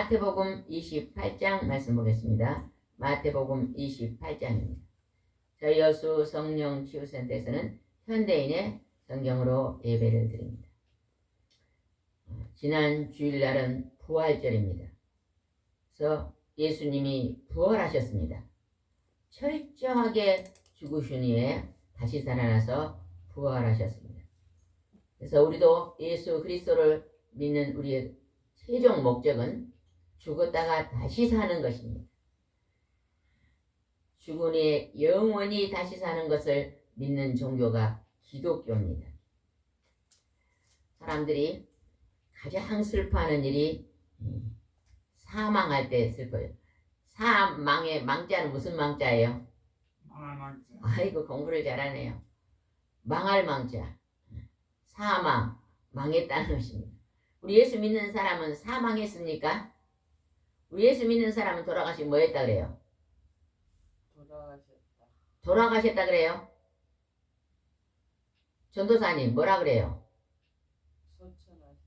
마태복음 28장 말씀 보겠습니다. 마태복음 28장입니다. 저희 여수 성령 치유센터에서는 현대인의 성경으로 예배를 드립니다. 지난 주일날은 부활절입니다. 그래서 예수님이 부활하셨습니다. 철저하게 죽으신 후에 다시 살아나서 부활하셨습니다. 그래서 우리도 예수 그리스도를 믿는 우리의 최종 목적은 죽었다가 다시 사는 것입니다. 죽은 후에 영원히 다시 사는 것을 믿는 종교가 기독교입니다. 사람들이 가장 슬퍼하는 일이 사망할 때 슬퍼요. 사망의 망자는 무슨 망자예요? 망할 망자. 아이고 공부를 잘하네요. 망할 망자. 사망, 망했다는 것입니다. 우리 예수 믿는 사람은 사망했습니까? 우리 예수 믿는 사람은 돌아가시면 뭐 했다 그래요? 돌아가셨다 그래요? 전도사님 뭐라 그래요? 소천하셨다.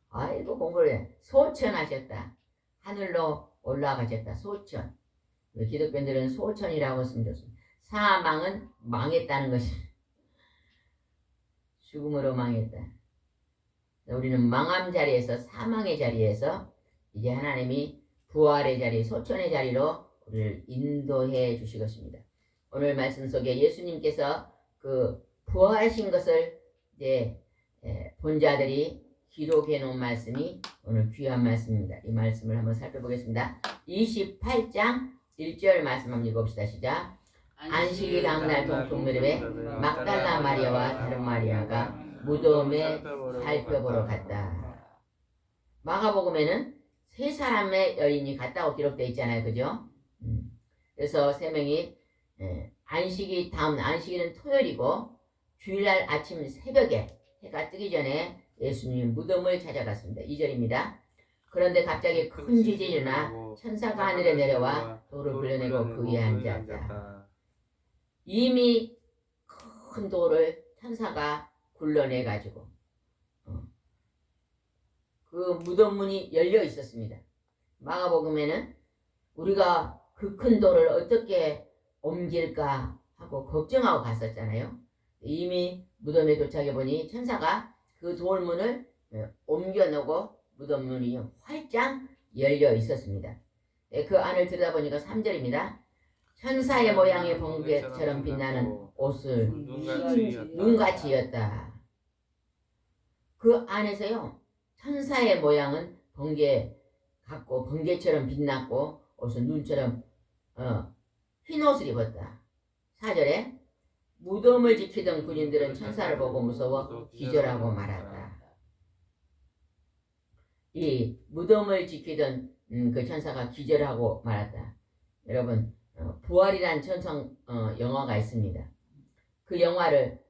아이고 공부를 해. 소천하셨다. 하늘로 올라가셨다. 소천. 기독교인들은 소천이라고 쓰면 좋습니다. 사망은 망했다는 것입니다. 죽음으로 망했다. 우리는 망함 자리에서 사망의 자리에서 이제 하나님이 부활의 자리, 소천의 자리로 우리를 인도해 주시겠습니다. 오늘 말씀 속에 예수님께서 그 부활하신 것을 이제 본 자들이 기록해 놓은 말씀이 오늘 귀한 말씀입니다. 이 말씀을 한번 살펴보겠습니다. 28장 1절 말씀 한번 읽어봅시다. 시작. 안식일 다음날 동통무렵에 막달라 마리아와 다른 마리아가 무덤에 살펴보러 갔다. 마가복음에는 세 사람의 여인이 갔다고 기록되어 있잖아요. 그죠? 그래서 세 명이 안식이 다음 안식일은 토요일이고 주일날 아침 새벽에 해가 뜨기 전에 예수님 무덤을 찾아갔습니다. 2절입니다. 그런데 갑자기 큰 지진이 일어나 천사가 하늘에 내려와 돌을 굴려내고 그 위에 앉았다. 이미 큰 돌을 천사가 굴러내가지고 그 무덤 문이 열려 있었습니다. 마가복음에는 우리가 그 큰 돌을 어떻게 옮길까 하고 걱정하고 갔었잖아요. 이미 무덤에 도착해 보니 천사가 그 돌문을 옮겨놓고 무덤 문이 활짝 열려 있었습니다. 그 안을 들여다보니까 3절입니다. 천사의 모양의 번개처럼 빛나는 옷을 눈같이였다. 그 안에서요, 천사의 모양은 번개 같고 번개처럼 빛났고 옷은 눈처럼 흰 옷을 입었다. 4절에 무덤을 지키던 군인들은 천사를 보고 무서워 기절하고 말았다. 이 무덤을 지키던 그 천사가 기절하고 말았다. 여러분, 부활이란 천성 영화가 있습니다. 그 영화를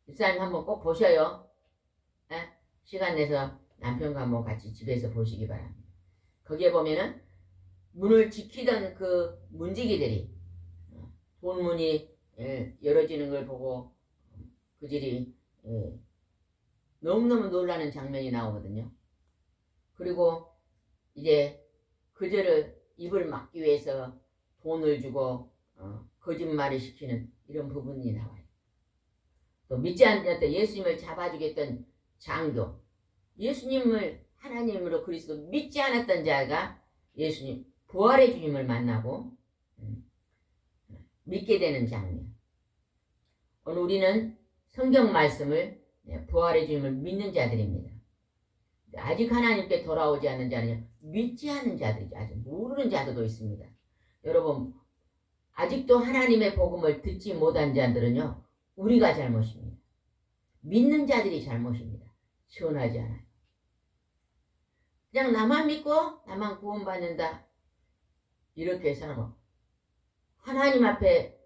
집사님 한번 꼭 보셔요. 시간 내서 남편과 한번 같이 집에서 보시기 바랍니다. 거기에 보면은 문을 지키던 그 문지기들이 돌문이 열어지는 걸 보고 그들이 너무너무 놀라는 장면이 나오거든요. 그리고 이제 그들을 입을 막기 위해서 돈을 주고 거짓말을 시키는 이런 부분이 나와요. 또 믿지 않았던 예수님을 잡아주겠던 장교, 예수님을 하나님으로 그리스도 믿지 않았던 자가 예수님 부활의 주님을 만나고 믿게 되는 장면. 오늘 우리는 성경 말씀을 부활의 주님을 믿는 자들입니다. 아직 하나님께 돌아오지 않는 자는 믿지 않는 자들이죠. 아직 모르는 자들도 있습니다. 여러분, 아직도 하나님의 복음을 듣지 못한 자들은요, 우리가 잘못입니다. 믿는 자들이 잘못입니다. 시원하지 않아요. 그냥 나만 믿고 나만 구원받는다, 이렇게 살아요. 하나님 앞에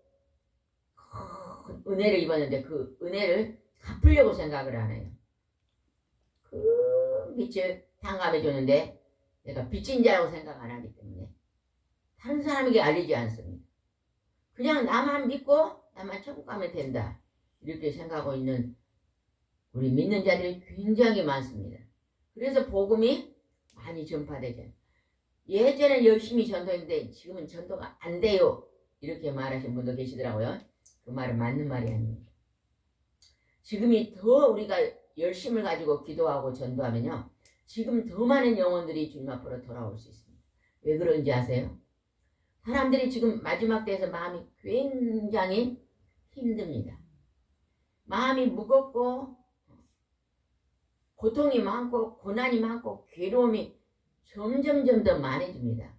큰 은혜를 입었는데 그 은혜를 갚으려고 생각을 안 해요. 그 빛을 탕감해 주는데 내가 빚진 자라고 생각 안 하기 때문에 다른 사람에게 알리지 않습니다. 그냥 나만 믿고 나만 천국 가면 된다, 이렇게 생각하고 있는 우리 믿는 자들이 굉장히 많습니다. 그래서 복음이 많이 전파되죠. 예전엔 열심히 전도했는데 지금은 전도가 안 돼요. 이렇게 말하신 분도 계시더라고요. 그 말은 맞는 말이 아닙니다. 지금이 더 우리가 열심을 가지고 기도하고 전도하면요. 지금 더 많은 영혼들이 주님 앞으로 돌아올 수 있습니다. 왜 그런지 아세요? 사람들이 지금 마지막 때에서 마음이 굉장히 힘듭니다. 마음이 무겁고 고통이 많고 고난이 많고 괴로움이 점점 더 많아집니다.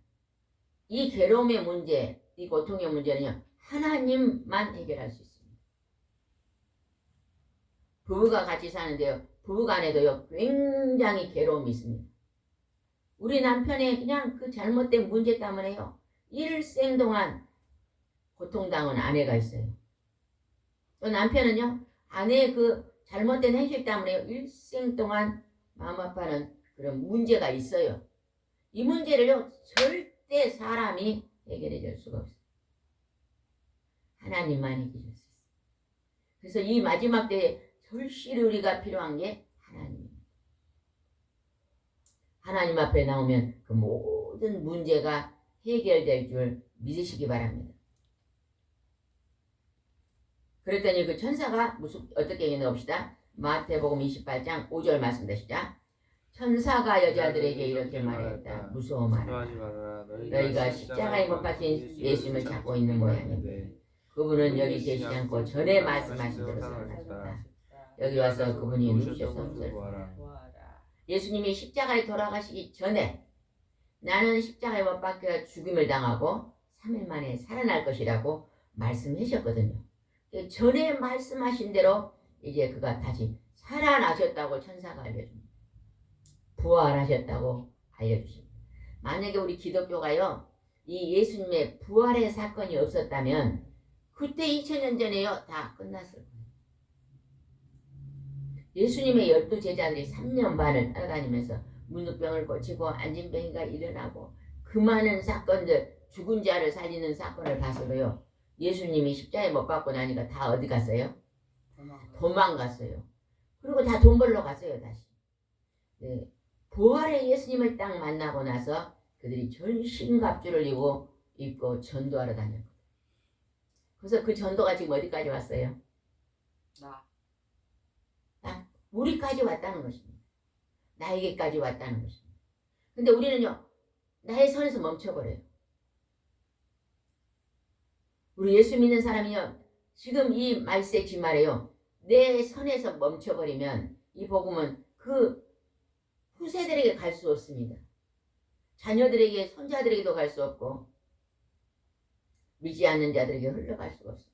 이 괴로움의 문제, 이 고통의 문제는요. 하나님만 해결할 수 있습니다. 부부가 같이 사는데요. 부부간에도요. 굉장히 괴로움이 있습니다. 우리 남편의 그냥 그 잘못된 문제 때문에요. 일생 동안 고통당한 아내가 있어요. 또 남편은요. 아내의 그 잘못된 행실 때문에 일생 동안 마음 아파하는 그런 문제가 있어요. 이 문제를요. 절대 사람이 해결해 줄 수가 없어요. 하나님만 해결해 줄 수 있어요. 그래서 이 마지막 때에 절실히 우리가 필요한 게 하나님입니다. 하나님 앞에 나오면 그 모든 문제가 해결될 줄 믿으시기 바랍니다. 그랬더니 그 천사가 어떻게 얘기했나 봅시다. 마태복음 28장 5절 말씀 되시자. 천사가 여자들에게 이렇게 말했다. 무서워 말아라. 너희가 십자가에 못 박힌 예수님을 찾고 있는 모양인데 그분은 여기 계시지 않고 전에 말씀하신 대로 살아나셨다. 여기 와서 그분이 누구셔서 예수님이 십자가에 돌아가시기 전에 나는 십자가에 못 박혀 죽임을 당하고 3일 만에 살아날 것이라고 말씀하셨거든요. 전에 말씀하신 대로 이제 그가 다시 살아나셨다고 천사가 알려줍니다. 부활하셨다고 알려주십니다. 만약에 우리 기독교가요, 이 예수님의 부활의 사건이 없었다면 그때 2000년 전에요 다 끝났을 거예요. 예수님의 12제자들이 3년 반을 따라다니면서 문둥병을 고치고 안진뱅이가 일어나고 그 많은 사건들, 죽은 자를 살리는 사건을 봐서도요. 예수님이 십자가에 못 박고 나니까 다 어디 갔어요? 도망갔어요. 그리고 다 돈 벌러 갔어요 다시. 네. 부활의 예수님을 딱 만나고 나서 그들이 전신갑주를 입고 전도하러 다녔거든요. 그래서 그 전도가 지금 어디까지 왔어요? 우리까지 왔다는 것입니다. 나에게까지 왔다는 것입니다. 근데 우리는요. 나의 선에서 멈춰버려요. 우리 예수 믿는 사람이요. 지금 이 말세 지말에요. 내 선에서 멈춰버리면 이 복음은 그 후세들에게 갈 수 없습니다. 자녀들에게, 손자들에게도 갈 수 없고 믿지 않는 자들에게 흘러갈 수가 없습니다.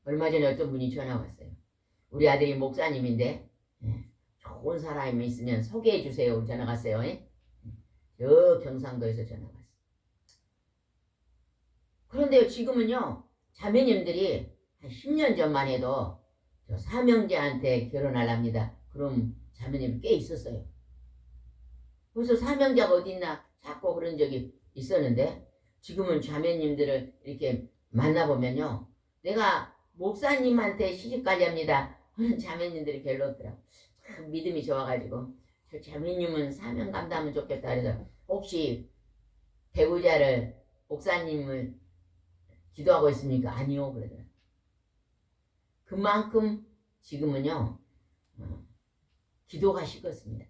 얼마 전에 어떤 분이 전화 왔어요. 우리 아들이 목사님인데 좋은 사람이 있으면 소개해 주세요. 전화 갔어요. 저 경상도에서 전화 왔어요. 그런데요 지금은요 자매님들이 한 10년 전만 해도 저 사명자한테 결혼하랍니다. 그럼 자매님이 꽤 있었어요. 그래서 사명자가 어디 있나 자꾸 그런 적이 있었는데 지금은 자매님들을 이렇게 만나보면요 내가 목사님한테 시집가렵니다 하는 자매님들이 별로 없더라고. 참 믿음이 좋아가지고 저 자매님은 사명 감당하면 좋겠다 그래서 혹시 배우자를 목사님을 기도하고 있습니까? 아니요 그러더라고요. 그만큼 지금은요 기도가 식었습니다.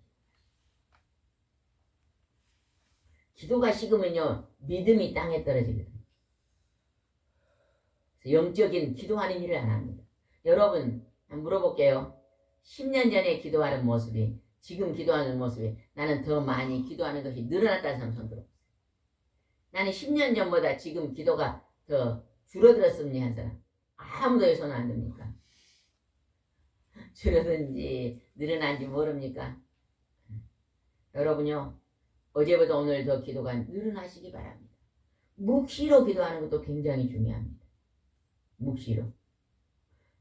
기도가 식으면요 믿음이 땅에 떨어지거든요. 영적인 기도하는 일을 안 합니다. 여러분 물어볼게요. 10년 전에 기도하는 모습이 지금 기도하는 모습이 나는 더 많이 기도하는 것이 늘어났다는 사람 손 들어보세요. 나는 10년 전보다 지금 기도가 더 줄어들었습니 한 사람 아무도 손 안 듭니까? 줄어든지 늘어난지 모릅니까? 여러분요 어제보다 오늘 더 기도가 늘어나시기 바랍니다. 묵시로 기도하는 것도 굉장히 중요합니다. 묵시로.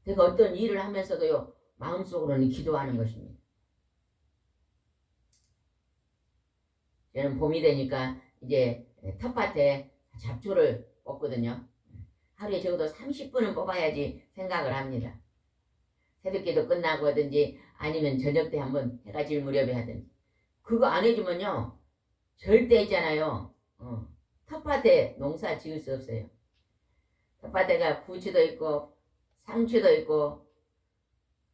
제가 어떤 일을 하면서도요 마음속으로는 기도하는 것입니다. 저는 봄이 되니까 이제 텃밭에 잡초를 뽑거든요. 하루에 적어도 30분은 뽑아야지 생각을 합니다. 새벽기도 끝나고 하든지 아니면 저녁 때 한번 해가 질 무렵에 하든지. 그거 안 해주면요 절대 있잖아요. 텃밭에 농사 지을 수 없어요. 텃밭에가 부추도 있고 상추도 있고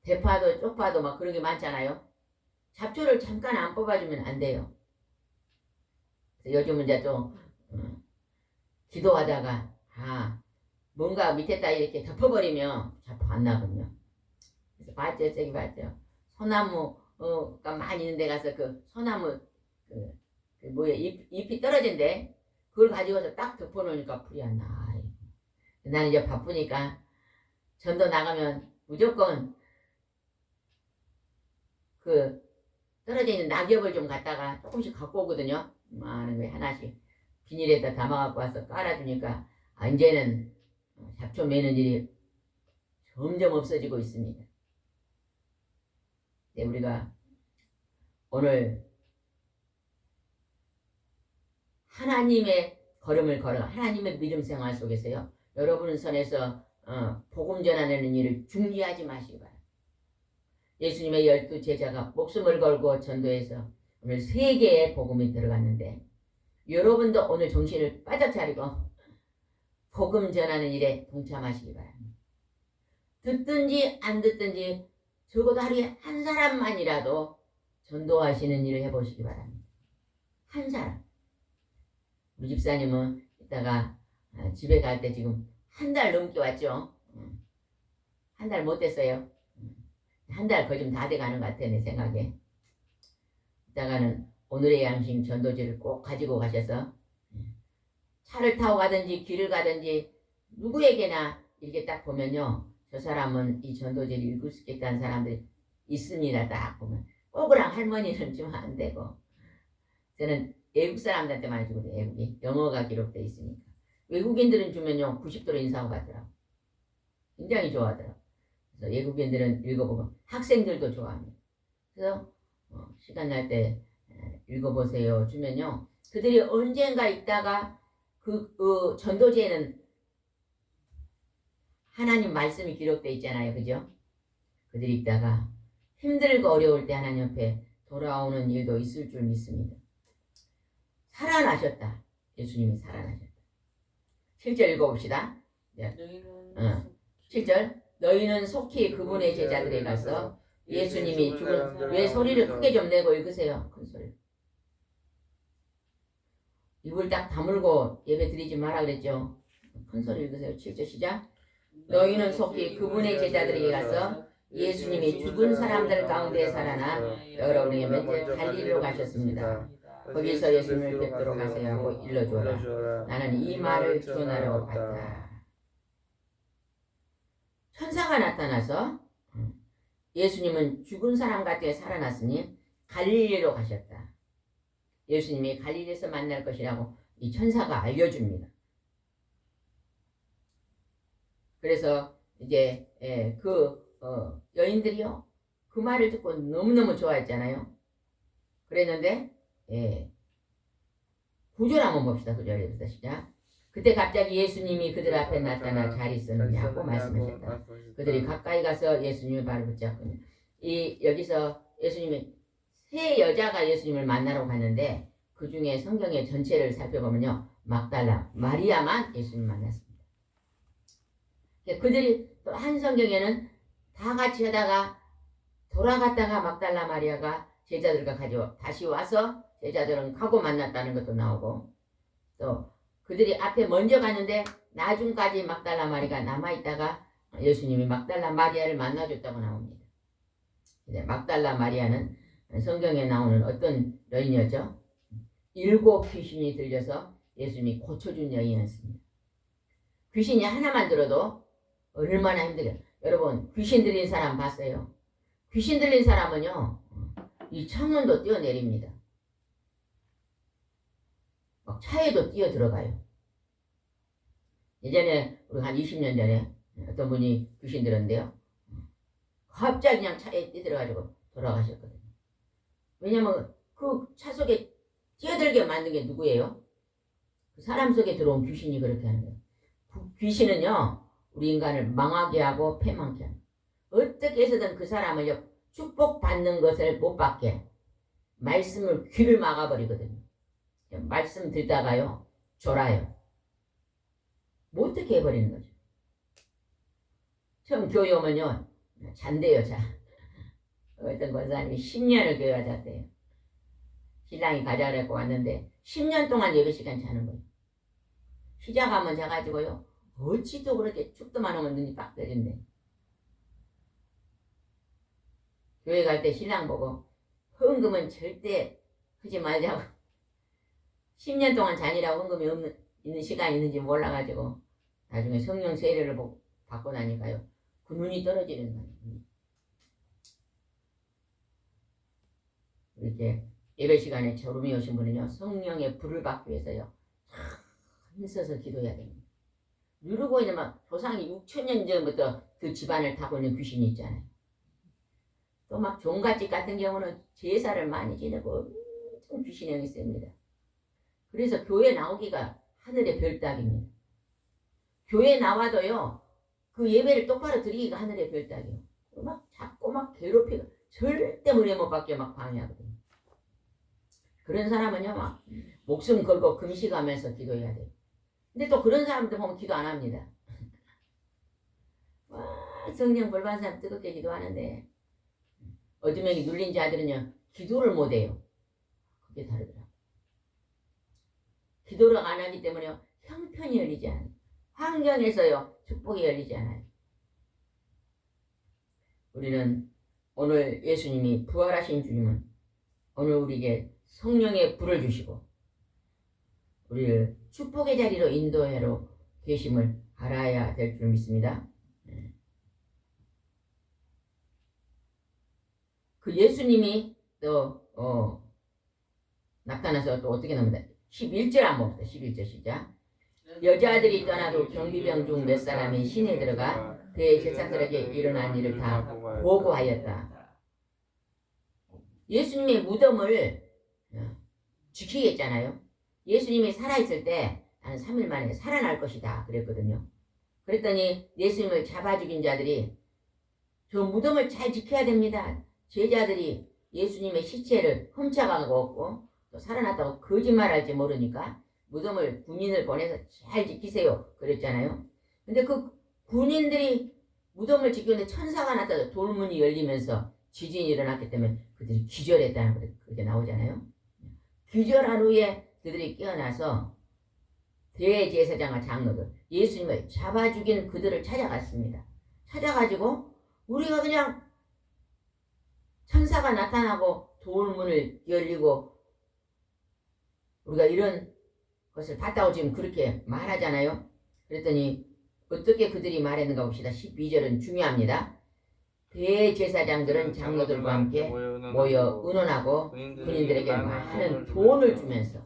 대파도 쪽파도 막 그런 게 많잖아요. 잡초를 잠깐 안 뽑아주면 안 돼요. 그래서 요즘은 이제 좀 기도하다가 뭔가 밑에다 이렇게 덮어버리면 잡초 안 나거든요. 그래서 봤죠, 저기 봤죠. 소나무가 많이 있는 데 가서 그 소나무 잎이 떨어진대. 그걸 가지고서 딱 덮어놓으니까 풀이 안 나. 나는 이제 바쁘니까 전도 나가면 무조건 그 떨어져 있는 낙엽을 좀 갖다가 조금씩 갖고 오거든요. 많은 거 하나씩 비닐에다 담아갖고 와서 깔아주니까 이제는 잡초 매는 일이 점점 없어지고 있습니다. 네, 우리가 오늘 하나님의 걸음을 걸어 하나님의 믿음 생활 속에서요. 여러분 선에서 복음 전하는 일을 중지하지 마시기 바랍니다. 예수님의 12제자가 목숨을 걸고 전도해서 오늘 세계에 복음이 들어갔는데 여러분도 오늘 정신을 바짝 차리고 복음 전하는 일에 동참하시기 바랍니다. 듣든지 안 듣든지 적어도 하루에 한 사람만이라도 전도하시는 일을 해보시기 바랍니다. 한 사람. 우리 집사님은 이따가 집에 갈 때 지금 한 달 넘게 왔죠. 한 달 못 됐어요. 한 달 거의 좀 다 돼가는 것 같아 내 생각에. 이따가는 오늘의 양심 전도지를 꼭 가지고 가셔서 차를 타고 가든지 길을 가든지 누구에게나 이렇게 딱 보면요. 저 사람은 이 전도지를 읽을 수 있겠다는 사람들이 있습니다. 딱 보면. 꼬부랑 할머니는 좀 안 되고. 저는 외국 사람들한테만 주거든요. 외국이. 영어가 기록되어 있으니까. 외국인들은 주면요. 90도로 인사하고 가더라고. 굉장히 좋아하더라고. 그래서 외국인들은 읽어보고 학생들도 좋아합니다. 그래서 시간 날 때 읽어보세요 주면요. 그들이 언젠가 있다가 그 전도지에는 하나님 말씀이 기록되어 있잖아요. 그죠? 그들이 있다가 힘들고 어려울 때 하나님 옆에 돌아오는 일도 있을 줄 믿습니다. 살아나셨다. 예수님이 살아나셨다. 7절 읽어봅시다. 네. 7절 너희는 속히 그분의 제자들에 가서 예수님이 죽은 왜 소리를 크게 좀 내고 읽으세요. 큰 소리. 입을 딱 다물고 예배 드리지 마라 그랬죠. 큰 소리 읽으세요. 7절 시작. 너희는 속히 그분의 제자들에게 가서 예수님이 죽은 사람들 가운데 살아나 여러분에게 먼저 갈릴리로 가셨습니다. 거기서 예수님을 뵙도록 하세요 하고 일러주어라. 나는 이 말을 전하러 갔다. 천사가 나타나서 예수님은 죽은 사람 같게 살아났으니 갈릴리로 가셨다. 예수님이 갈릴리에서 만날 것이라고 이 천사가 알려줍니다. 그래서 이제 여인들이요 그 말을 듣고 너무너무 좋아했잖아요. 그랬는데 9절 한번 봅시다. 9절에부터 시작. 그때 갑자기 예수님이 그들 앞에 나타나 잘 있었느냐고 말씀하셨다. 그들이 가까이 가서 예수님의 발을 붙잡고 여기서 예수님이 세 여자가 예수님을 만나러 갔는데 그 중에 성경의 전체를 살펴보면요. 막달라 마리아만 예수님 만났습니다. 그들이 또 한 성경에는 다 같이 하다가 돌아갔다가 막달라 마리아가 제자들과 가지고 다시 와서 제자들은 가고 만났다는 것도 나오고 또 그들이 앞에 먼저 갔는데 나중까지 막달라 마리아가 남아있다가 예수님이 막달라 마리아를 만나줬다고 나옵니다. 막달라 마리아는 성경에 나오는 어떤 여인이었죠? 7 귀신이 들려서 예수님이 고쳐준 여인이었습니다. 귀신이 하나만 들어도 얼마나 힘들어요. 여러분 귀신 들린 사람 봤어요? 귀신 들린 사람은요 이 창문도 뛰어내립니다. 막 차에도 뛰어 들어가요. 예전에 우리 한 20년 전에 어떤 분이 귀신 들었는데요. 갑자기 그냥 차에 뛰어들어가지고 돌아가셨거든요. 왜냐면 그 차 속에 뛰어들게 만든 게 누구예요? 그 사람 속에 들어온 귀신이 그렇게 하는 거예요. 귀신은요 우리 인간을 망하게 하고 패망케 합니다. 어떻게 해서든 그 사람을 축복받는 것을 못 받게 말씀을 귀를 막아버리거든요. 말씀 듣다가요 졸아요. 뭐 어떻게 해버리는 거죠. 처음 교회 오면요 잔대요. 자 어떤 권사님이 10년을 교회 와잤대요. 신랑이 가자 그랬고 왔는데 10년 동안 예배 시간 자는 거예요. 시작하면 자가지고요 어찌도 그렇게 축도만 오면 눈이 빡 때린대. 교회 갈 때 신랑 보고 헌금은 절대 하지 말자고 10년 동안 자니라고 헌금이 있는 시간이 있는지 몰라가지고 나중에 성령 세례를 받고 나니까요 그 눈이 떨어지는 거예요. 이렇게 예배 시간에 졸음이 오신 분은요 성령의 불을 받기 위해서요 힘써서 기도해야 됩니다. 누르고 있는 막 조상이 6천년 전부터 그 집안을 타고 있는 귀신이 있잖아요. 또 막 종갓집 같은 경우는 제사를 많이 지내고 엄청 귀신이 영이 셉니다. 그래서 교회 나오기가 하늘의 별따기입니다. 교회 나와도요 그 예배를 똑바로 드리기가 하늘의 별따기예요. 막 자꾸 막 괴롭히고 절대 은혜 못 받게 막 방해하거든요. 그런 사람은요 막 목숨 걸고 금식하면서 기도해야 돼요. 근데 또 그런 사람들 보면 기도 안 합니다. 와 성령 불받은 사람 뜨겁게 기도하는데 어둠에게 눌린 자들은요 기도를 못해요. 그게 다르더라고요. 기도를 안 하기 때문에 형편이 열리지 않아요. 환경에서요 축복이 열리지 않아요. 우리는 오늘 예수님이 부활하신 주님은 오늘 우리에게 성령의 불을 주시고 우리를 축복의 자리로 인도하러 계심을 알아야 될 줄 믿습니다. 그 예수님이 또 나타나서 또 어떻게 나옵니다. 11절 한번 봅시다. 11절 시작. 여자들이 떠나도 경비병 중 몇 사람이 시내에 들어가 그의 제사들에게 일어난 일을 다 보고하였다. 예수님의 무덤을 지키겠잖아요. 예수님이 살아있을 때 한 3일 만에 살아날 것이다 그랬거든요. 그랬더니 예수님을 잡아 죽인 자들이 저 무덤을 잘 지켜야 됩니다. 제자들이 예수님의 시체를 훔쳐가고 또 살아났다고 거짓말할지 모르니까 무덤을 군인을 보내서 잘 지키세요 그랬잖아요. 근데 그 군인들이 무덤을 지키는데 천사가 나타나서 돌문이 열리면서 지진이 일어났기 때문에 그들이 기절했다는 거 그렇게 나오잖아요. 기절한 후에 그들이 깨어나서 대제사장과 장로들 예수님을 잡아 죽인 그들을 찾아갔습니다. 찾아가지고 우리가 그냥 천사가 나타나고 돌문을 열리고 우리가 이런 것을 봤다고 지금 그렇게 말하잖아요. 그랬더니 어떻게 그들이 말했는가 봅시다. 12절은 중요합니다. 대제사장들은 장로들과 함께 모여 의논하고 군인들에게 많은 돈을 주면서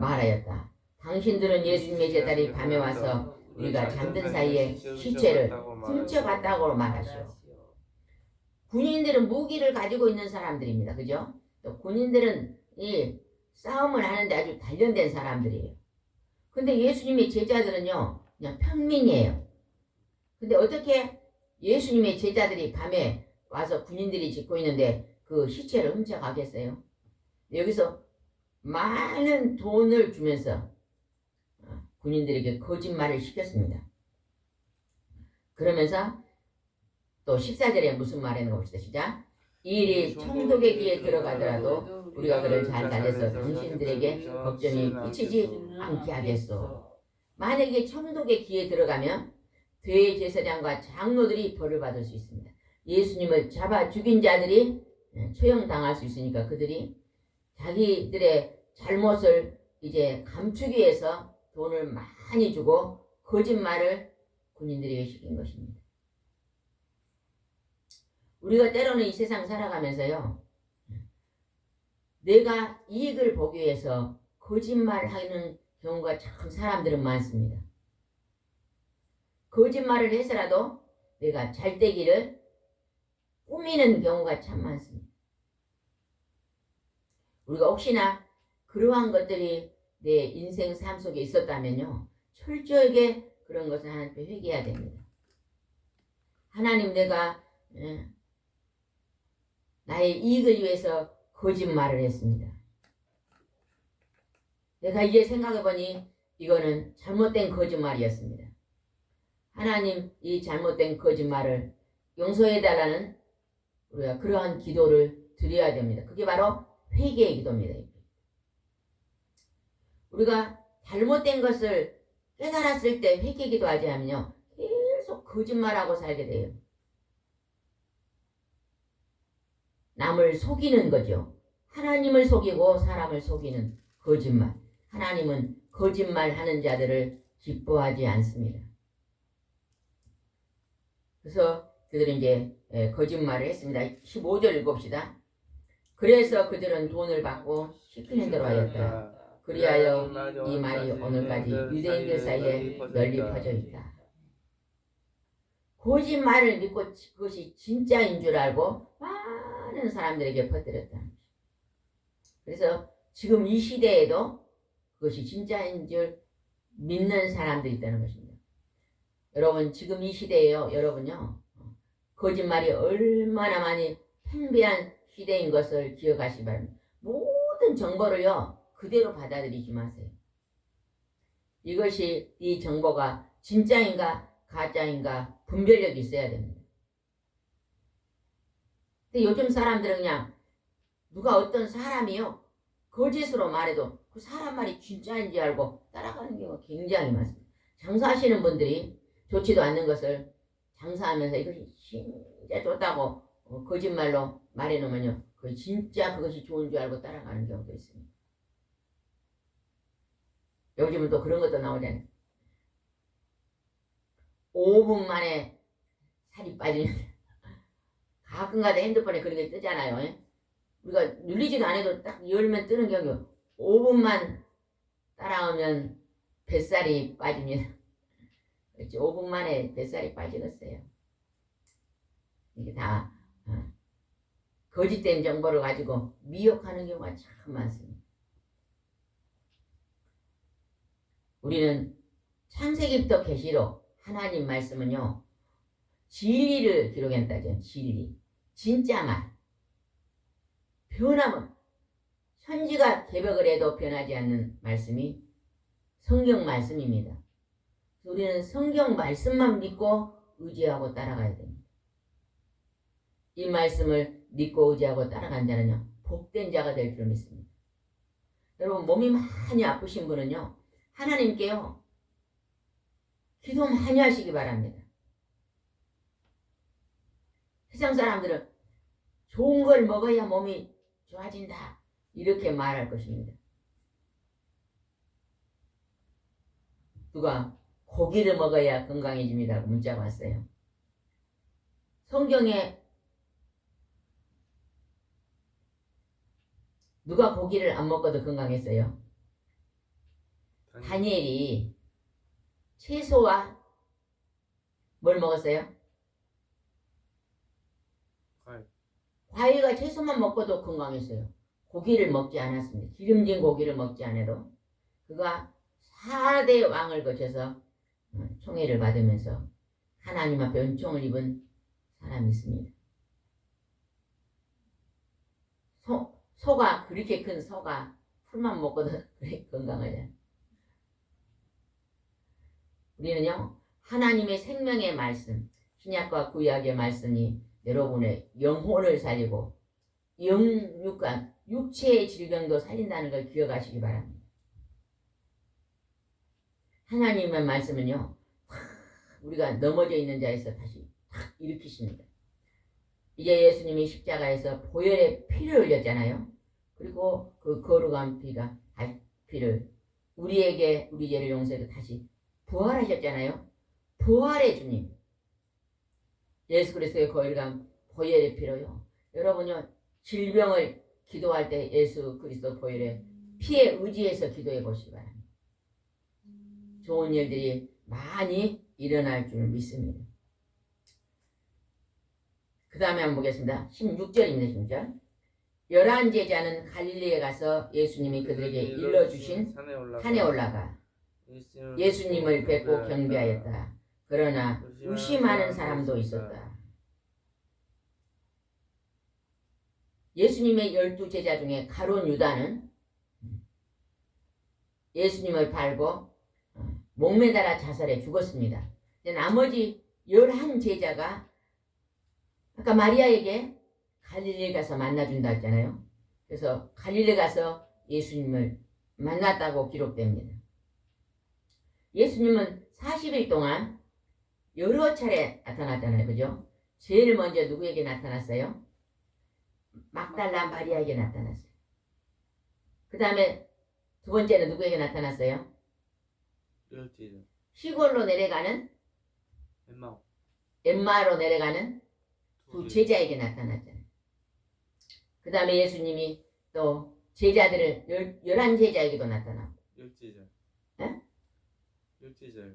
말하였다. 당신들은 예수님의 제자들이 밤에 와서 우리가 잠든 사이에 시체를 훔쳐갔다고 말하시오. 군인들은 무기를 가지고 있는 사람들입니다. 그죠? 또 군인들은 이 싸움을 하는데 아주 단련된 사람들이에요. 근데 예수님의 제자들은요 그냥 평민이에요. 근데 어떻게 예수님의 제자들이 밤에 와서 군인들이 짓고 있는데 그 시체를 훔쳐가겠어요? 여기서 많은 돈을 주면서 군인들에게 거짓말을 시켰습니다. 그러면서 또 14절에 무슨 말했는 봅시다. 시작. 이 일이 총독의 귀에 들어가더라도 우리가 그를 잘 달래서 당신들에게 걱정이 끼치지 않게 하겠소. 만약에 총독의 귀에 들어가면 대제사장과 장로들이 벌을 받을 수 있습니다. 예수님을 잡아 죽인 자들이 처형당할 수 있으니까 그들이 자기들의 잘못을 이제 감추기 위해서 돈을 많이 주고 거짓말을 군인들에게 시킨 것입니다. 우리가 때로는 이 세상 살아가면서요 내가 이익을 보기 위해서 거짓말하는 경우가 참 사람들은 많습니다. 거짓말을 해서라도 내가 잘되기를 꾸미는 경우가 참 많습니다. 우리가 혹시나 그러한 것들이 내 인생 삶 속에 있었다면요 철저하게 그런 것을 하나님께 회개해야 됩니다. 하나님 내가 나의 이익을 위해서 거짓말을 했습니다. 내가 이제 생각해보니 이거는 잘못된 거짓말이었습니다. 하나님, 이 잘못된 거짓말을 용서해달라는 우리가 그러한 기도를 드려야 됩니다. 그게 바로 회개의 기도입니다. 우리가 잘못된 것을 깨달았을 때 회개 기도하지 않으면요, 계속 거짓말하고 살게 돼요. 남을 속이는 거죠. 하나님을 속이고 사람을 속이는 거짓말. 하나님은 거짓말하는 자들을 기뻐하지 않습니다. 그래서 그들은 이제 거짓말을 했습니다. 15절 읽읍시다. 그래서 그들은 돈을 받고 시키는 대로 하였다. 그리하여 이 말이 오늘까지 유대인들 사이에 널리 퍼져 있다. 거짓말을 믿고 그것이 진짜인 줄 알고 많은 사람들에게 퍼뜨렸다. 그래서 지금 이 시대에도 그것이 진짜인 줄 믿는 사람들이 있다는 것입니다. 여러분, 지금 이 시대에요, 여러분요, 거짓말이 얼마나 많이 팽배한 시대인 것을 기억하시기 바랍니다. 모든 정보를요, 그대로 받아들이지 마세요. 이것이, 이 정보가 진짜인가 가짜인가 분별력이 있어야 됩니다. 근데 요즘 사람들은 그냥 누가 어떤 사람이요, 거짓으로 말해도 그 사람 말이 진짜인지 알고 따라가는 경우가 굉장히 많습니다. 장사하시는 분들이 좋지도 않는 것을 장사하면서 이것이 진짜 좋다고 거짓말로 말해놓으면요, 그 진짜 그것이 좋은 줄 알고 따라가는 경우도 있습니다. 요즘은 또 그런 것도 나오잖아요. 5분 만에 살이 빠지는, 가끔가다 핸드폰에 그런 게 뜨잖아요. 우리가 눌리지도 않아도 딱 열면 뜨는 경우 5분만 따라오면 뱃살이 빠집니다. 그렇지? 5분 만에 뱃살이 빠지겠어요. 이게 다 거짓된 정보를 가지고 미혹하는 경우가 참 많습니다. 우리는 창세기부터 계시록 하나님 말씀은요, 진리를 기록했다죠. 진리, 진짜 말, 변함은 천지가 개벽을 해도 변하지 않는 말씀이 성경 말씀입니다. 우리는 성경 말씀만 믿고 의지하고 따라가야 됩니다. 이 말씀을 믿고 의지하고 따라간 자는요, 복된 자가 될 줄 믿습니다. 여러분, 몸이 많이 아프신 분은요, 하나님께요, 기도 많이 하시기 바랍니다. 세상 사람들은 좋은 걸 먹어야 몸이 좋아진다, 이렇게 말할 것입니다. 누가 고기를 먹어야 건강해집니다고 문자가 왔어요. 성경에 누가 고기를 안 먹어도 건강했어요? 다니엘이 채소와 뭘 먹었어요? 과일과 채소만 먹고도 건강했어요. 고기를 먹지 않았습니다. 기름진 고기를 먹지 않아도 그가 4대 왕을 거쳐서 총애를 받으면서 하나님 앞에 은총을 입은 사람이 있습니다. 소가, 그렇게 큰 소가 풀만 먹고도 그렇게 건강하냐. 우리는요, 하나님의 생명의 말씀, 신약과 구약의 말씀이 여러분의 영혼을 살리고 영육간, 육체의 질병도 살린다는 걸 기억하시기 바랍니다. 하나님의 말씀은요, 우리가 넘어져 있는 자에서 다시 탁 일으키십니다. 이제 예수님이 십자가에서 보혈의 피를 흘렸잖아요. 그리고 그 거룩한 피를 우리에게 우리 죄를 용서해서 다시 부활하셨잖아요. 부활의 주님 예수 그리스도의 거룩한 보혈의 피로요, 여러분요, 질병을 기도할 때 예수 그리스도 보혈의 피에 의지해서 기도해 보시기 바랍니다. 좋은 일들이 많이 일어날 줄 믿습니다. 그 다음에 한번 보겠습니다. 16절입니다. 16절. 11 제자는 갈릴리에 가서 예수님이 그들에게 일러주신 산에 올라가 예수님을 뵙고 경배하였다. 그러나 의심하는 사람도 있었다. 예수님의 12제자 중에 가룟 유다는 예수님을 팔고 목매달아 자살해 죽었습니다. 나머지 11제자가 아까 마리아에게 갈릴리에 가서 만나준다 했잖아요. 그래서 갈릴리에 가서 예수님을 만났다고 기록됩니다. 예수님은 40일 동안 여러 차례 나타났잖아요. 그죠? 제일 먼저 누구에게 나타났어요? 막달라 마리아에게 나타났어요. 그 다음에 두 번째는 누구에게 나타났어요? 열제자 시골로 내려가는 엠마로 내려가는 두 제자에게 나타났잖아요. 그 다음에 예수님이 또 제자들을 11제자에게도 나타나고 열제자 에? 열제자요.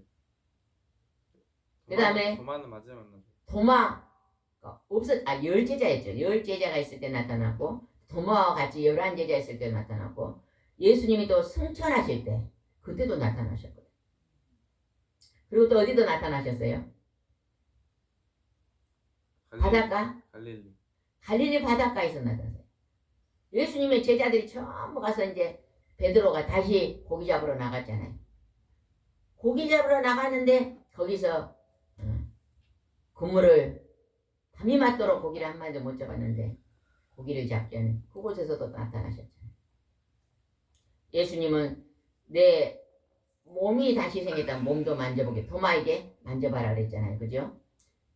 그다음에 도마는 맞아요, 만나죠. 도마가 없었 10제자였죠. 10제자가 있을 때 나타났고 도마와 같이 11제자 있을 때 나타났고 예수님이 또 승천하실 때 그때도 나타나셨거든요. 그리고 또 어디도 나타나셨어요? 바닷가? 갈릴리 바닷가에서 나타났어요. 예수님의 제자들이 전부 가서 이제 베드로가 다시 고기 잡으러 나갔잖아요. 고기 잡으러 나갔는데 거기서 그물을 밤이 맞도록 고기를 한 마리도 못 잡았는데 고기를 잡자는 그곳에서도 나타나셨잖아요. 예수님은 내 몸이 다시 생겼다. 몸도 만져보게 도마에게 만져봐라 그랬잖아요. 그죠?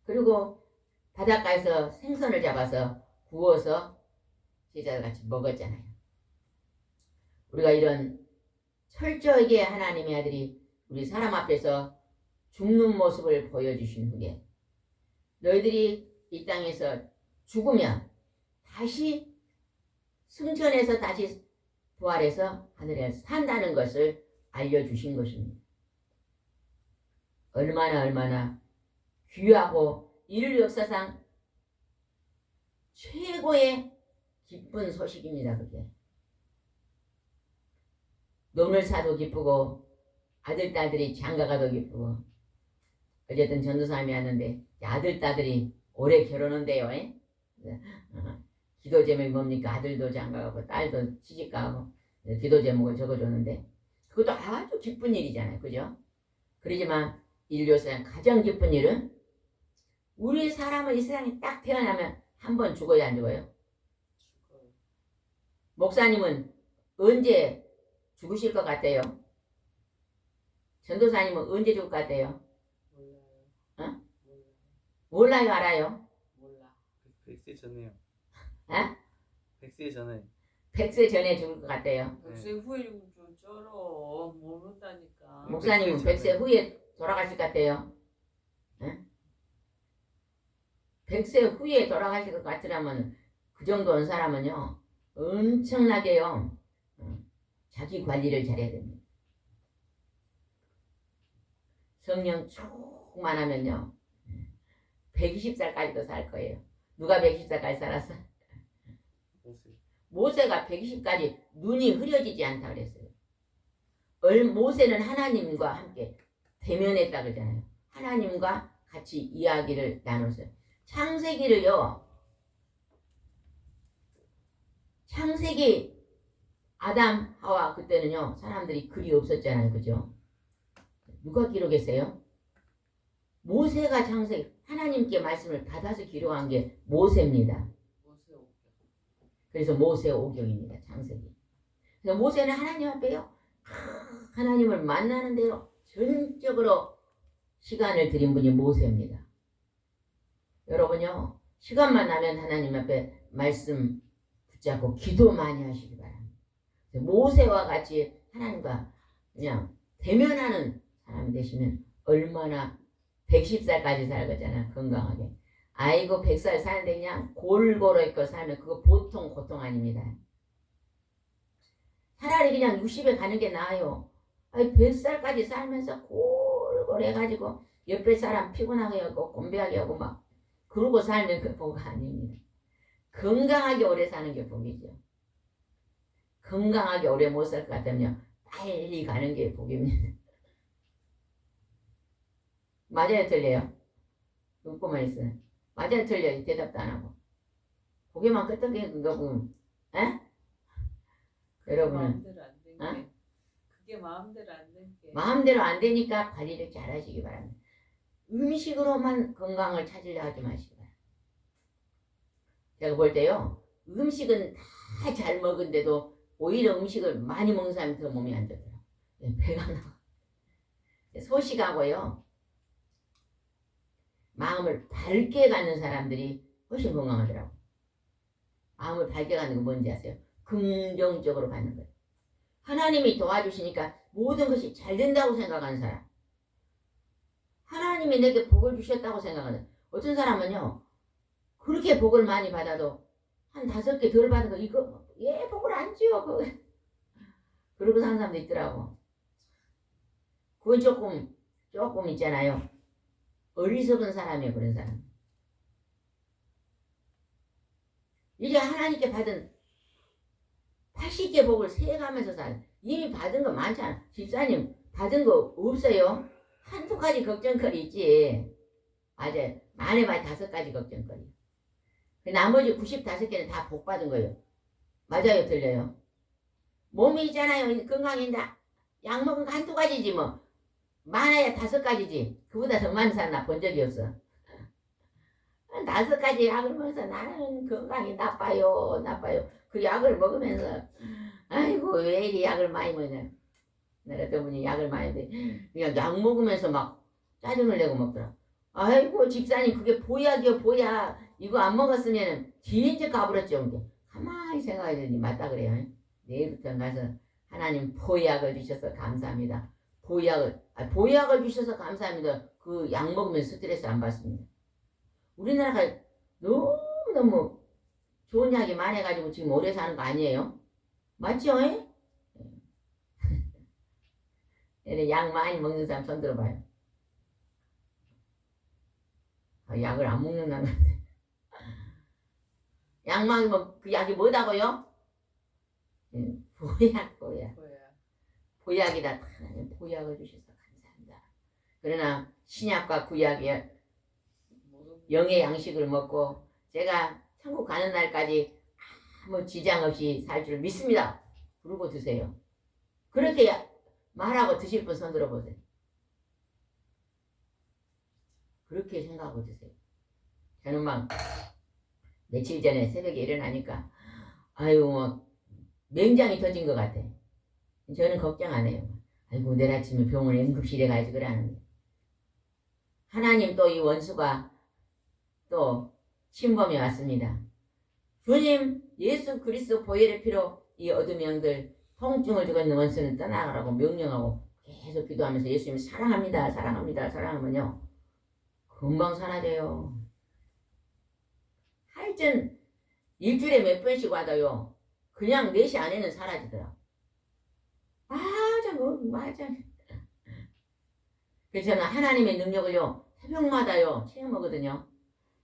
그리고 바닷가에서 생선을 잡아서 구워서 제자들 같이 먹었잖아요. 우리가 이런 철저하게 하나님의 아들이 우리 사람 앞에서 죽는 모습을 보여주신 후에 너희들이 이 땅에서 죽으면 다시 승천해서 다시 부활해서 하늘에 산다는 것을 알려주신 것입니다. 얼마나 귀하고 인류 역사상 최고의 기쁜 소식입니다. 그게 노늘사도 기쁘고 아들 딸들이 장가가도 기쁘고 어쨌든 전도사님이 왔는데 아들 딸들이 올해 결혼한대요. 기도 제목이 뭡니까? 아들도 장가가고 딸도 시집가고 기도 제목을 적어줬는데 그것도 아주 기쁜 일이잖아요. 그죠? 그러지만 인류사상 가장 기쁜 일은 우리 사람은 이 세상에 딱 태어나면 한 번 죽어야 안 죽어요? 목사님은 언제 죽으실 것 같아요? 전도사님은 언제 죽을 것 같아요? 몰라요. 몰라요, 알아요? 몰라. 100세 전에요. 어? 100세 전에. 100세 전에 죽을 것 같아요. 역시 후에 좀 쩔어. 모른다니까. 목사님은 100세 후에 돌아가실 것 같아요. 응? 100세 후에 돌아가실 것 같으라면 그 정도 온 사람은요 엄청나게요 자기 관리를 잘해야 됩니다. 성령 충만하면요 120살까지도 살 거예요. 누가 120살까지 살았어? 모세가 120까지 눈이 흐려지지 않다 그랬어요. 모세는 하나님과 함께 대면했다 그러잖아요. 하나님과 같이 이야기를 나눴어요. 창세기 아담 하와 그때는요 사람들이 글이 없었잖아요. 그죠? 누가 기록했어요? 모세가 창세기 하나님께 말씀을 받아서 기록한 게 모세입니다. 그래서 모세오경입니다. 창세기. 그래서 모세는 하나님 앞에요 하나님을 만나는데요 전적으로 시간을 들인 분이 모세입니다. 여러분요 시간만 나면 하나님 앞에 말씀 붙잡고 기도 많이 하시기 바랍니다. 모세와 같이 하나님과 그냥 대면하는 사람이 되시면 얼마나 110살까지 살거잖아. 건강하게. 아이고 100살 사는데 그냥 골고루 있고 살면 그거 보통 고통 아닙니다. 차라리 그냥 60에 가는 게 나아요. 아니 100살까지 살면서 골고루 해가지고 옆에 사람 피곤하게 하고 곤배하게 하고 막 그러고 살면 그 복 아닙니다. 건강하게 오래 사는 게 복이죠. 건강하게 오래 못 살 것 같으면 빨리 가는 게 복입니다. 맞아요 틀려요? 웃고만 있어요. 맞아요 틀려요? 대답도 안 하고. 고개만 끄덕이는 거 보면, 에? 그게 여러분은, 마음대로 안 된 게. 어? 그게 마음대로 안 된 게. 마음대로 안 되니까 관리를 잘 하시기 바랍니다. 음식으로만 건강을 찾으려 하지 마시기 바랍니다. 제가 볼 때요, 음식은 다 잘 먹은데도 오히려 음식을 많이 먹는 사람이 더 몸이 안 좋더라고요. 배가 나와. 소식하고요, 마음을 밝게 갖는 사람들이 훨씬 건강하더라고요. 마음을 밝게 갖는 건 뭔지 아세요? 긍정적으로 갖는 거예요. 하나님이 도와주시니까 모든 것이 잘 된다고 생각하는 사람. 하나님이 내게 복을 주셨다고 생각하는. 어떤 사람은요, 그렇게 복을 많이 받아도 한 5개 덜 받은 거, 이거, 얘 복을 안 줘. 그러고 사는 사람도 있더라고. 그건 조금 있잖아요. 어리석은 사람이에요, 그런 사람. 이게 하나님께 받은 80개 복을 세가면서 사는. 이미 받은 거 많잖아. 집사님, 받은 거 없어요? 한두 가지 걱정거리 있지. 맞아요. 많이 많이 5가지 걱정거리. 나머지 95개는 다 복 받은 거예요. 맞아요, 틀려요? 몸이 있잖아요. 건강인데 약 먹은 거 한두 가지지 뭐. 많아야 5가지지. 그보다 더 많은 사람 나 본 적이 없어. 5가지 약을 먹어서 나는 건강이 나빠요. 그 약을 먹으면서 아이고 왜 이리 약을 많이 먹냐. 내가 어떤 분이 약을 많이 먹는데 그냥 약 먹으면서 막 짜증을 내고 먹더라. 아이고 집사님 그게 보약이요 보약. 이거 안 먹었으면 진짜 가버렸죠. 가만히 생각해야 되니 맞다 그래요. 내일부터 가서 하나님 보약을 주셔서 감사합니다. 보약을 주셔서 감사합니다. 그 약 먹으면 스트레스 안 받습니다. 우리나라가 너무너무 좋은 약이 많아가지고 지금 오래 사는 거 아니에요? 맞죠? 약 많이 먹는 사람 손 들어봐요. 약을 안 먹는다는 건데. 약 먹으면 그 약이 뭐다고요? 보약. 뭐야. 보약이다. 보약을 주셔서 감사합니다. 그러나 신약과 구약의 영의 양식을 먹고 제가 천국 가는 날까지 아무 지장 없이 살 줄 믿습니다. 그러고 드세요. 그렇게 말하고 드실 분 손 들어보세요. 그렇게 생각하고 드세요. 저는 막 며칠 전에 새벽에 일어나니까 아유 막 맹장이 터진 것 같아. 저는 걱정 안 해요. 아이고 내일 아침에 병원에 응급실에 가야지 그러는 거예요. 하나님 또 이 원수가 또 침범해 왔습니다. 주님 예수 그리스도 보혈의 피로 이 어둠 영들 통증을 주고 있는 원수는 떠나가라고 명령하고 계속 기도하면서 예수님 사랑합니다. 사랑하면요 금방 사라져요. 하여튼 일주일에 몇 번씩 와도요 그냥 4시 안에는 사라지더라. 맞아. 그래서 저는 하나님의 능력을요 새벽마다요 체험하거든요.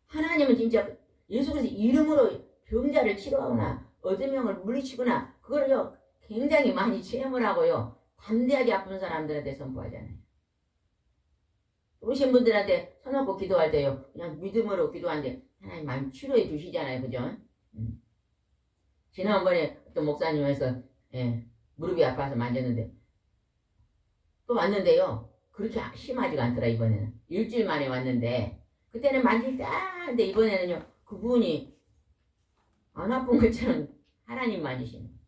하나님은 진짜 예수 그리스도 이름으로 병자를 치료하거나 어둠 영을 물리치거나 그걸요 굉장히 많이 체험을 하고요 담대하게 아픈 사람들한테 선포하잖아요. 오신 분들한테 서놓고 기도할 때요 그냥 믿음으로 기도하는데 하나님 많이 치료해 주시잖아요. 그죠? 지난번에 또 목사님에서 무릎이 아파서 만졌는데 또 왔는데요 그렇게 심하지가 않더라. 이번에는 일주일 만에 왔는데 그때는 만질 때 근데 이번에는요 그분이 안 아픈 것처럼 하나님 만지시는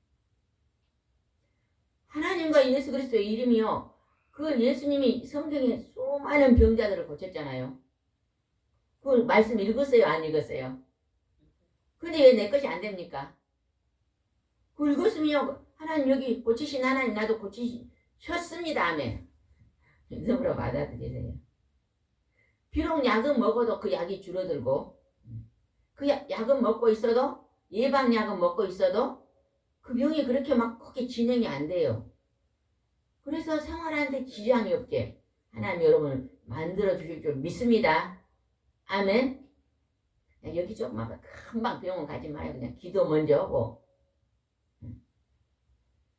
하나님과 예수 그리스도의 이름이요 그 예수님이 성경에 수많은 병자들을 고쳤잖아요. 그 말씀 읽었어요? 안 읽었어요? 근데 왜 내 것이 안 됩니까? 그 읽었으면 하나님 여기 고치신 하나님 나도 고치셨습니다. 아멘. 믿음으로 받아들이세요. 비록 약은 먹어도 그 약이 줄어들고 그 약은 먹고 있어도 예방약은 먹고 있어도 그 병이 그렇게 막 크게 진행이 안 돼요. 그래서 생활하는데 지장이 없게 하나님 여러분을 만들어 주실 줄 믿습니다. 아멘. 여기 조금만 금방 병원 가지 마요. 그냥 기도 먼저 하고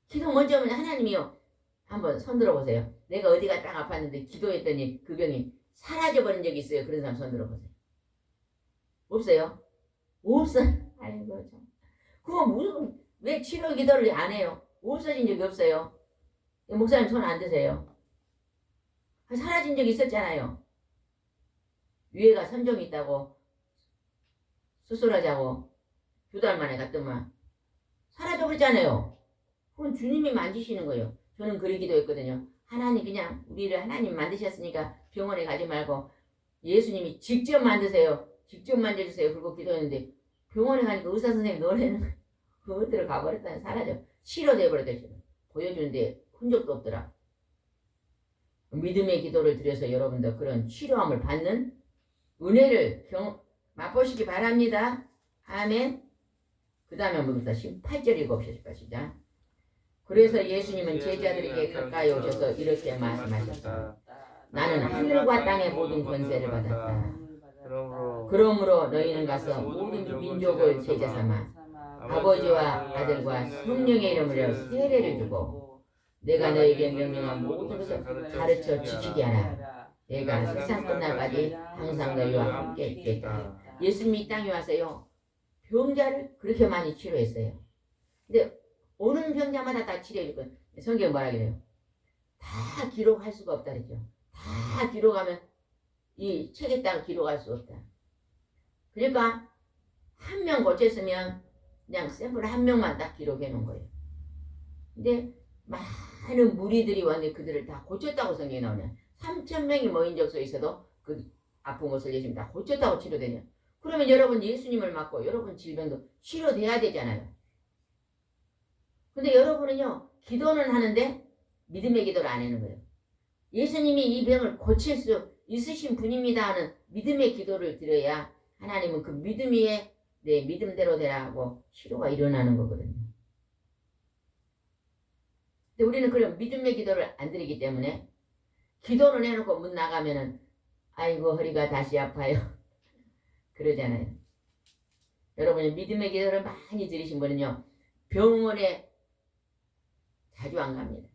기도 먼저 하면 하나님이요 한번 손 들어보세요. 내가 어디가 딱 아팠는데 기도했더니 그 병이 사라져버린 적이 있어요. 그런 사람 손 들어보세요. 없어요? 없어요. 아이고 참. 그거 무슨 왜 치료 기도를 안 해요? 없어진 적이 없어요. 목사님 손 안 드세요. 사라진 적이 있었잖아요. 위에가 선종이 있다고 수술하자고 2달 만에 갔더만 사라져 버렸잖아요. 그건 주님이 만지시는 거예요. 저는 그리 기도했거든요. 하나님 그냥 우리를 하나님 만드셨으니까 병원에 가지 말고 예수님이 직접 만드세요. 직접 만져주세요. 그리고 기도했는데 병원에 가니까 의사 선생님 노래는 그것들을 가버렸다. 사라져. 치료돼 버렸다. 보여주는데 흔적도 없더라. 믿음의 기도를 드려서 여러분들 그런 치료함을 받는 은혜를 맛보시기 바랍니다. 아멘. 그 다음에 뭐부터 18절 읽어보실까 시작. 그래서 예수님은 제자들에게 가까이 오셔서 이렇게 말씀하셨다. 나는 하늘과 땅의 모든 권세를 받았다. 그러므로 너희는 가서 모든 민족을 제자 삼아 아버지와 아들과 성령의 이름으로 세례를 주고 내가 너에게 명령한 모든 것을 가르쳐 지키게 하라. 내가 세상 끝날까지 항상 너희와 함께 있겠다. 예수님이 이 땅에 와서요. 병자를 그렇게 많이 치료했어요. 근데 오는 병자마다 다 치료해줄 성경에 뭐라 그래요? 다 기록할 수가 없다 그랬죠. 다 기록하면 이 책에다가 기록할 수 없다. 그러니까 한 명 고쳤으면 그냥 샘플 한 명만 딱 기록해 놓은 거예요. 근데 많은 무리들이 왔는데 그들을 다 고쳤다고 성경에 나오냐. 3,000명이 모인 적소 있어도 그 아픈 것을 예수님 다 고쳤다고 치료되냐. 그러면 여러분 예수님을 맡고 여러분 질병도 치료돼야 되잖아요. 근데 여러분은요 기도는 하는데 믿음의 기도를 안 하는 거예요. 예수님이 이 병을 고칠 수 있으신 분입니다 하는 믿음의 기도를 드려야 하나님은 그 믿음 위에 내 믿음대로 되라 하고 치료가 일어나는 거거든요. 근데 우리는 그런 믿음의 기도를 안 드리기 때문에 기도를 해놓고 문 나가면은 아이고 허리가 다시 아파요. 그러잖아요. 여러분이 믿음의 기도를 많이 드리신 분은요 병원에 자주 안 갑니다.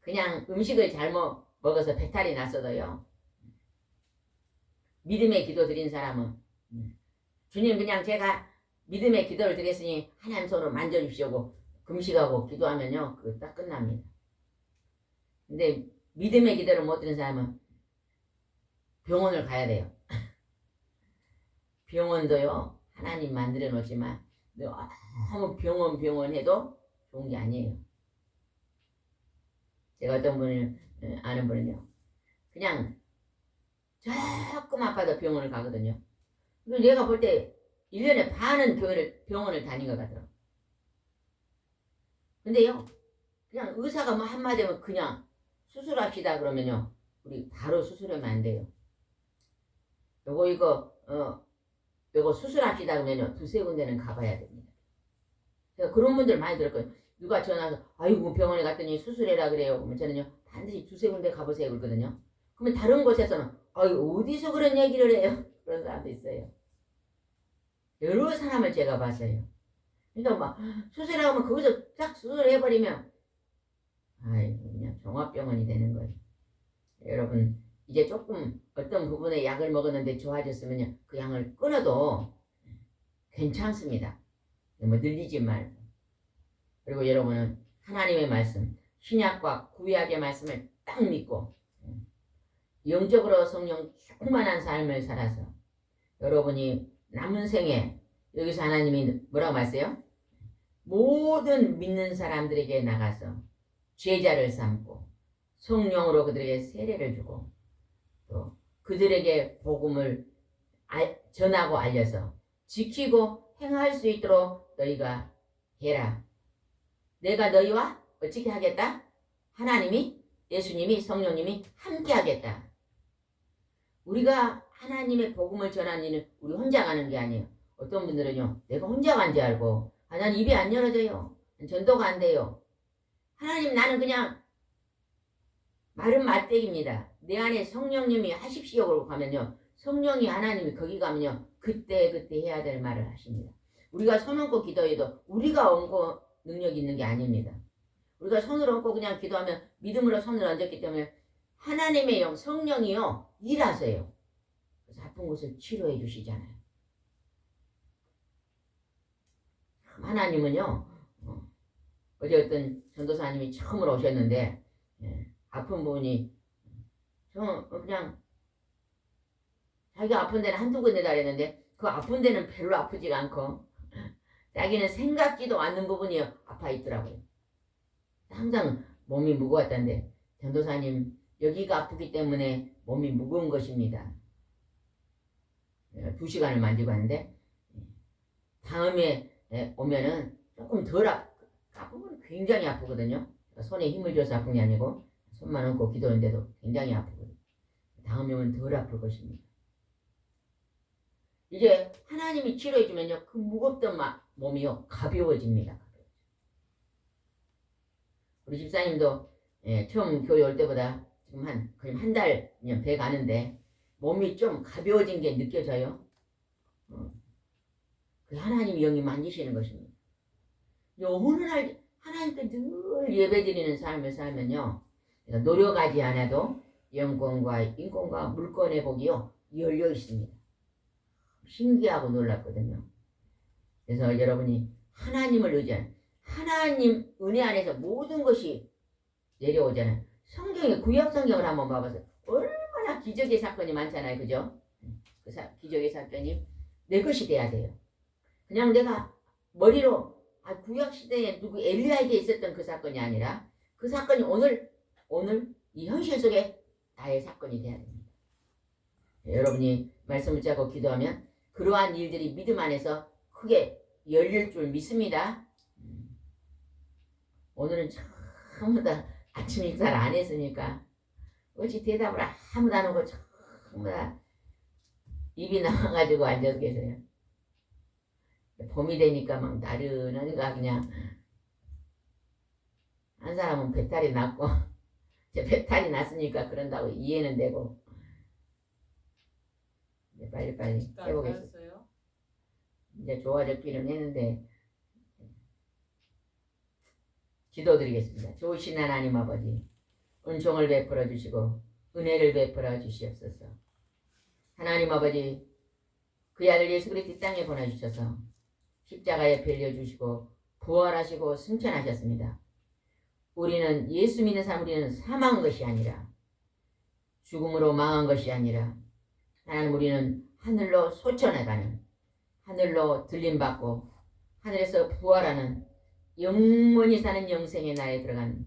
그냥 음식을 잘못 먹어서 배탈이 났어도요. 믿음의 기도 드린 사람은 주님 그냥 제가 믿음의 기도를 드렸으니 하나님 손으로 만져주시고 금식하고 기도하면요. 그거 딱 끝납니다. 근데 믿음의 기도를 못 드린 사람은 병원을 가야 돼요. 병원도요. 하나님 만들어 놓지만 너무 병원 해도 좋은 게 아니에요. 제가 어떤 분을 아는 분은요. 그냥 조금 아파도 병원을 가거든요. 그래서 내가 볼 때 1년에 반은 병원을 다닌 것 같더라고요. 근데요. 그냥 의사가 뭐 한마디 하면 그냥 수술합시다 그러면요. 우리 바로 수술하면 안 돼요. 요거 수술합시다 그러면요. 2-3군데는 가봐야 됩니다. 제가 그런 분들 많이 들었거든요. 누가 전화해서 아이고 병원에 갔더니 수술해라 그래요. 그러면 저는요. 반드시 2-3군데 가보세요 그러거든요. 그러면 다른 곳에서는 어디서 그런 얘기를 해요. 그런 사람도 있어요. 여러 사람을 제가 봤어요. 그러니까 막 수술하면 거기서 딱 수술해버리면 아이고 그냥 종합병원이 되는 거예요. 여러분 이제 조금 어떤 부분에 약을 먹었는데 좋아졌으면요. 그 약을 끊어도 괜찮습니다. 뭐 늘리지 말고. 그리고 여러분은 하나님의 말씀 신약과 구약의 말씀을 딱 믿고 영적으로 성령 충만한 삶을 살아서 여러분이 남은 생에 여기서 하나님이 뭐라고 말했어요? 모든 믿는 사람들에게 나가서 제자를 삼고 성령으로 그들에게 세례를 주고 또 그들에게 복음을 전하고 알려서 지키고 행할 수 있도록 너희가 해라. 내가 너희와 어떻게 하겠다? 하나님이 예수님이 성령님이 함께 하겠다. 우리가 하나님의 복음을 전하는 일은 우리 혼자 가는 게 아니에요. 어떤 분들은요. 내가 혼자 간 줄 알고 난 입이 안 열어져요. 전도가 안 돼요. 하나님 나는 그냥 말은 말대기입니다. 내 안에 성령님이 하십시오 그러고 가면요. 성령이 하나님이 거기 가면요. 그때 해야 될 말을 하십니다. 우리가 손 얹고 기도해도 우리가 얹고 능력이 있는 게 아닙니다. 우리가 손을 얹고 그냥 기도하면 믿음으로 손을 얹었기 때문에 하나님의 영 성령이요. 일하세요. 그래서 아픈 곳을 치료해 주시잖아요. 참 하나님은요. 어제 어떤 전도사님이 처음으로 오셨는데 아픈 분이 그냥 자기가 아픈 데는 한두 군데다 그랬는데 그 아픈 데는 별로 아프지가 않고 자기는 생각지도 않는 부분이 아파 있더라고요. 항상 몸이 무거웠다는데 전도사님 여기가 아프기 때문에 몸이 무거운 것입니다. 2시간을 만지고 왔는데 다음에 오면은 조금 덜 아프면 굉장히 아프거든요. 손에 힘을 줘서 아픈 게 아니고 손만 얹고 기도하는데도 굉장히 아프거든요. 다음에 오면 덜 아플 것입니다. 이제 하나님이 치료해주면요 그 무겁던 몸이요 가벼워집니다. 우리 집사님도 처음 교회 올 때보다 지금 거의 한 달이면 돼 가는데 몸이 좀 가벼워진 게 느껴져요. 그 하나님이 영이 만지시는 것입니다. 어느 날 하나님께 늘 예배드리는 삶을 살면요 노력하지 않아도 영권과 인권과 물권의 복이요 열려 있습니다. 신기하고 놀랍거든요. 그래서 여러분이 하나님을 의지하는 하나님 은혜 안에서 모든 것이 내려오잖아요. 성경에 구약 성경을 한번 봐보세요. 얼마나 기적의 사건이 많잖아요. 그죠? 그 기적의 사건이 내 것이 돼야 돼요. 그냥 내가 머리로 구약 시대에 누구 엘리야에게 있었던 그 사건이 아니라 그 사건이 오늘 이 현실 속에 나의 사건이 돼야 됩니다. 여러분이 말씀을 짜고 기도하면 그러한 일들이 믿음 안에서 크게 열릴 줄 믿습니다. 오늘은 전부 다 아침 식사를 안 했으니까 어찌 대답을 아무도 안 하고 전부 다 입이 나와가지고 앉아서 계세요. 봄이 되니까 막 나른한가 그냥 한 사람은 배탈이 났고 제 배탈이 났으니까 그런다고 이해는 되고 빨리빨리 해보겠습니다. 이제 좋아졌기는 했는데 기도드리겠습니다. 좋으신 하나님 아버지 은총을 베풀어 주시고 은혜를 베풀어 주시옵소서. 하나님 아버지 그 아들 예수 그리스도 이 땅에 보내주셔서 십자가에 빌려주시고 부활하시고 승천하셨습니다. 우리는 예수 믿는 사람 우리는 사망한 것이 아니라 죽음으로 망한 것이 아니라 하나님 우리는 하늘로 소천해가는 하늘로 들림받고 하늘에서 부활하는 영원히 사는 영생의 나라에 들어간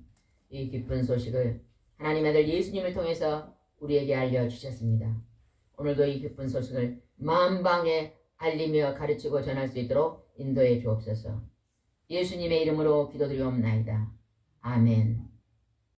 이 기쁜 소식을 하나님 아들 예수님을 통해서 우리에게 알려주셨습니다. 오늘도 이 기쁜 소식을 만방에 알리며 가르치고 전할 수 있도록 인도해 주옵소서. 예수님의 이름으로 기도드리옵나이다. 아멘.